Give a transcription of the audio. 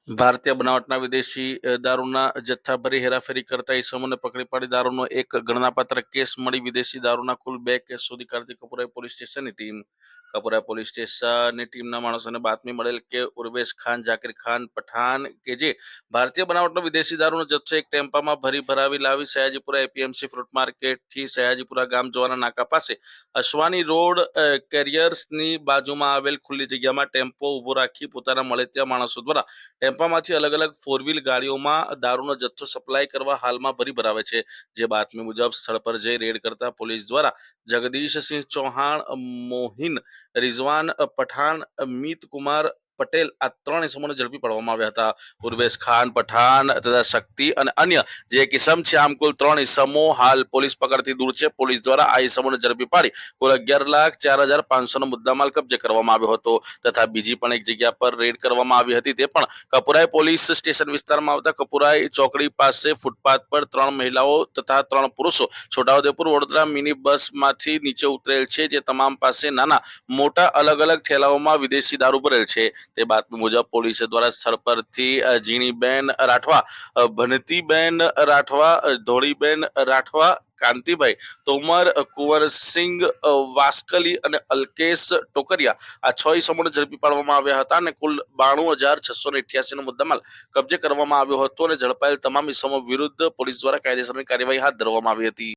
ભારતીય બનાવટના વિદેશી દારૂના જથ્થા ભરી હેરાફેરી કરતા ઇસમોને પકડી પાડી દારૂનો એક ગણનાપાત્ર કેસ મળી। વિદેશી દારૂના કુલ 2 કેસ શોધી કાઢતી કપુરા પોલીસ સ્ટેશનની ટીમના માણસોને બાતમી મળેલ કે ઉર્વેશ ખાન જાકીર ખાન પઠાણ કે જે ભારતીય બનાવટનો વિદેશી દારૂનો જથ્થો એક ટેમ્પામાં ભરાવી લાવી સયાજીપુરા એપીએમસી ફ્રૂટ માર્કેટથી સયાજીપુરા ગામ જવાના નાકા પાસે અશ્વાની રોડ કેરિયર્સની બાજુમાં આવેલ ખુલ્લી જગ્યામાં ટેમ્પો ઉભો રાખી પોતાના મળતિયા માણસો દ્વારા ટેમ્પામાંથી અલગ અલગ 4 વ્હીલ ગાડીઓમાં દારૂનો જથ્થો સપ્લાય કરવા હાલમાં ભરાવે છે। જે બાતમી મુજબ સ્થળ પર જઈ રેડ કરતા પોલીસ દ્વારા જગદીશસિંહ ચૌહાણ, મોહિન રિઝવાન પઠાણ, મીત કુમાર પટેલ આ 3 ઇસમોને ઝડપી પાડવામાં આવ્યા હતા। ઉર્વેશ ખાન પઠાણ તથા શક્તિ અને અન્ય જે એક ઇસમ છે, આમ કુલ 3 ઇસમો હાલ પોલીસ પકડથી દૂર છે। પોલીસ દ્વારા આ ઇસમોને ઝડપી પાડી કુલ 11,04,500 નો મુદ્દામાલ કબજે કરવામાં આવ્યો હતો તથા બીજી પણ એક જગ્યા પર રેડ કરવામાં આવી હતી। તે પણ કપુરાઈ પોલીસ સ્ટેશન વિસ્તારમાં આવતા કપુરાઈ ચોકડી પાસે ફૂટપાથ પર 3 મહિલાઓ તથા 3 પુરુષો છોટાઉદેપુર વડોદરા મિની બસમાંથી નીચે ઉતરેલ છે। જે તમામ પાસે નાના મોટા અલગ અલગ થેલાઓમાં વિદેશી દારૂ ભરેલ છે। તે બાતમી મુજબ પોલીસ દ્વારા સ્થળ પરથી જીણીબેન રાઠવા, ભનતીબેન રાઠવા, ધોળીબેન રાઠવા, કાંતિભાઈ તોમર, કુંવરસિંહ વાસ્કલી અને અલ્કેશ ટોકરિયા આ 6 ઇસમોને ઝડપી પાડવામાં આવ્યા હતા અને કુલ 92,688 નો મુદ્દામાલ કબજે કરવામાં આવ્યો હતો અને ઝડપાયેલ તમામ ઇસમો વિરુદ્ધ પોલીસ દ્વારા કાયદેસરની કાર્યવાહી હાથ ધરવામાં આવી હતી।